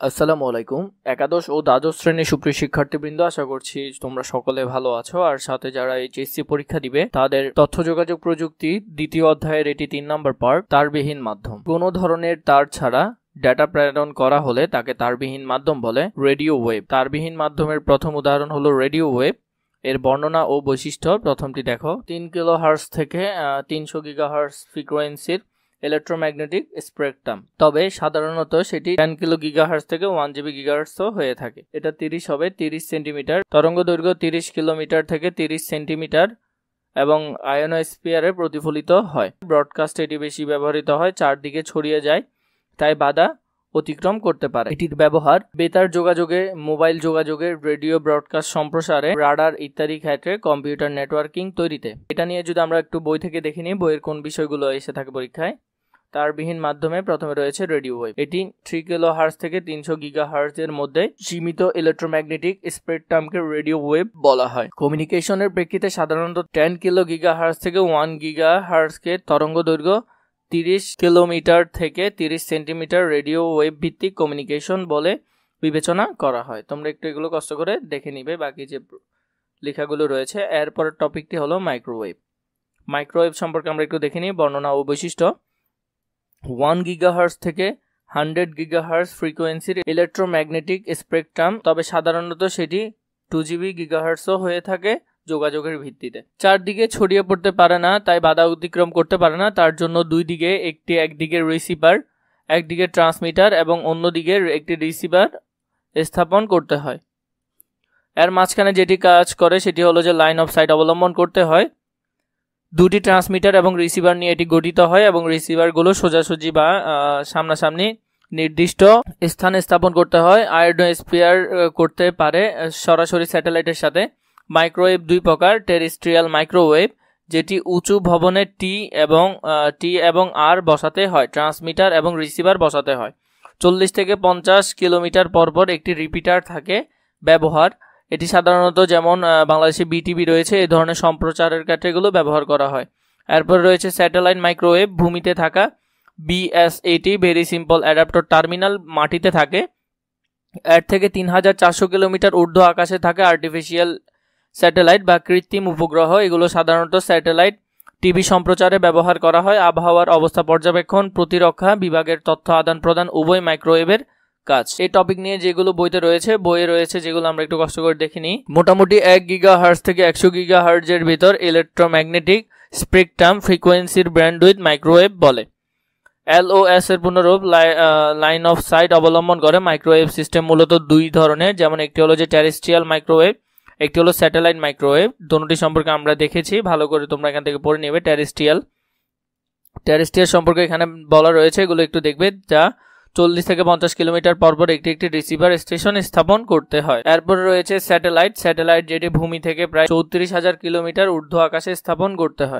আসসালামু আলাইকুম। একাদশ ও দ্বাদশ শ্রেণীর সুপ্রিয় শিক্ষার্থীবৃন্দ, আশা করছি তোমরা সকলে ভালো আছো। আর সাথে যারা এইচএসসি পরীক্ষা দিবে তাদের তথ্য যোগাযোগ প্রযুক্তি দ্বিতীয় অধ্যায়ের এটি 3 নম্বর পার্ট, তারবিহীন মাধ্যম। কোনো ধরনের তার ছাড়া ডেটা প্রেরণ করা হলে তাকে তারবিহীন মাধ্যম বলে। Radio wave. তারবিহীন মাধ্যমের প্রথম উদাহরণ হলো রেডিও ওয়েভ। এর বর্ণনা ও বৈশিষ্ট্য প্রথমটি দেখো। 3 কিলোহার্টজ থেকে 300 গিগাহার্টজ ফ্রিকোয়েন্সির ইলেকট্রোম্যাগনেটিক স্পেকট্রাম, তবে সাধারণত সেটি 10 কিলো গিগাহার্টজ থেকে 1 জিবি গিগাহার্টজও হয়ে থাকে। এটা 30 হবে 30 সেন্টিমিটার, তরঙ্গ দৈর্ঘ্য 30 কিলোমিটার থেকে 30 সেন্টিমিটার এবং আয়নোস্ফিয়ারে প্রতিফলিত হয়। ব্রডকাস্ট এটি বেশি ব্যবহৃত হয়, চারদিকে ছড়িয়ে যায়, তাই বাধা অতিক্রম করতে পারে। এটির ব্যবহার বেতার যোগাযোগে, মোবাইল যোগাযোগে, রেডিও ব্রডকাস্ট সম্প্রসারে, রাডার ইত্যাদি ক্ষেত্রে, কম্পিউটার নেটওয়ার্কিং তৈরিতে। এটা নিয়ে যদি আমরা একটু বই থেকে দেখে নিই, বইয়ের কোন বিষয়গুলো এসে থাকে পরীক্ষায়। তারবিহীন মাধ্যমে প্রথমে রয়েছে রেডিও ওয়েভ। এটি 3 কিলোহার্টজ থেকে 300 গিগাহার্টজের মধ্যে সীমিত ইলেকট্রোম্যাগনেটিক স্পেকট্রামকে রেডিও ওয়েভ বলা হয়। কমিউনিকেশনের প্রেক্ষিতে সাধারণত 10 কিলো গিগাহার্টজ থেকে 1 গিগাহার্টজকে তরঙ্গ দৈর্ঘ্য 30 কিলোমিটার থেকে 30 সেন্টিমিটার রেডিও ওয়েভ ভিত্তিক কমিউনিকেশন বলে বিবেচনা করা হয়। তোমরা একটু এগুলো কষ্ট করে দেখে নিবে, বাকি যে লেখাগুলো রয়েছে। এরপরের টপিকটি হলো মাইক্রোওয়েভ। মাইক্রোওয়েভ সম্পর্কে আমরা একটু দেখে নিই, বর্ণনা ও বৈশিষ্ট্য। 1 গিগাহার্টজ থেকে 100 গিগাহার্টজ ফ্রিকোয়েন্সির ইলেকট্রোম্যাগনেটিক স্পেকট্রাম, তবে সাধারণত সেটি 2 জিবি গিগাহার্টজও হয়ে থাকে যোগাযোগের ভিত্তিতে। চারদিকে ছড়িয়ে পড়তে পারে না, তাই বাধা অতিক্রম করতে পারে না। তার জন্য দুই দিকে একদিকে রিসিভার, একদিকে ট্রান্সমিটার এবং অন্যদিকে একটি রিসিভার স্থাপন করতে হয়। এর মাঝখানে যেটি কাজ করে সেটি হলো যে লাইন অফ সাইট অবলম্বন করতে হয়। দুটি ট্রান্সমিটার এবং রিসিভার নিয়ে এটি গঠিত হয় এবং রিসিভারগুলো সোজাসুজি বা সামনাসামনি নির্দিষ্ট স্থানে স্থাপন করতে হয়। আয়নোস্ফিয়ার করতে পারে সরাসরি স্যাটেলাইটের সাথে। মাইক্রোওয়েভ দুই প্রকার: টেরেস্ট্রিয়াল মাইক্রোওয়েভ, যেটি উঁচু ভবনে টি এবং আর বসাতে হয়, ট্রান্সমিটার এবং রিসিভার বসাতে হয়। 40 থেকে 50 কিলোমিটার পরপর একটি রিপিটার থাকে। ব্যবহার: এটি সাধারণত যেমন বাংলাদেশে বিটিভি রয়েছে, এই ধরনের সম্প্রচারের ক্ষেত্রে এগুলো ব্যবহার করা হয়। এরপর রয়েছে স্যাটেলাইট মাইক্রোওয়েভ। ভূমিতে থাকা বিএসএটি, ভেরি সিম্পল অ্যাডাপ্টর টার্মিনাল, মাটিতে থাকে। এর থেকে 3400 কিলোমিটার ঊর্ধ্ব আকাশে থাকে আর্টিফিশিয়াল স্যাটেলাইট বা কৃত্রিম উপগ্রহ। এগুলো সাধারণত স্যাটেলাইট টিভি সম্প্রচারে ব্যবহার করা হয়। আবহাওয়ার অবস্থা পর্যবেক্ষণ, প্রতিরক্ষা বিভাগের তথ্য আদান প্রদান উভয় মাইক্রোওয়েভের কাজ। এই টপিক নিয়ে যেগুলো বইয়ে রয়েছে যেগুলো আমরা একটু কষ্ট করে দেখিনি। মোটামুটি 1 গিগাহার্টজ থেকে 100 গিগাহার্টজের ভিতর ইলেকট্রোম্যাগনেটিক স্পেকট্রাম ফ্রিকোয়েন্সির ব্যান্ডউইথ মাইক্রোওয়েভ বলে। এলওএস এর পুনরূপ লাইন অফ সাইট অবলম্বন করে। মাইক্রোওয়েভ সিস্টেম মূলত দুই ধরনের, যেমন একটি হলো যে টেরেস্ট্রিয়াল মাইক্রোওয়েভ, একটি হলো স্যাটেলাইট মাইক্রোওয়েভ। দুটি সম্পর্কে আমরা দেখেছি, ভালো করে তোমরা এখান থেকে পড়ে নেবে। টেরেস্ট্রিয়াল সম্পর্কে এখানে বলা রয়েছে, এগুলো একটু দেখবে, যা 40 থেকে 50 কিলোমিটার পরপর একটি রিসিভার স্টেশন স্থাপন করতে হয়। এরপর রয়েছে স্যাটেলাইট, যেটি ভূমি থেকে প্রায় 34,000 কিলোমিটার ঊর্ধ্ব আকাশে স্থাপন করতে হয়।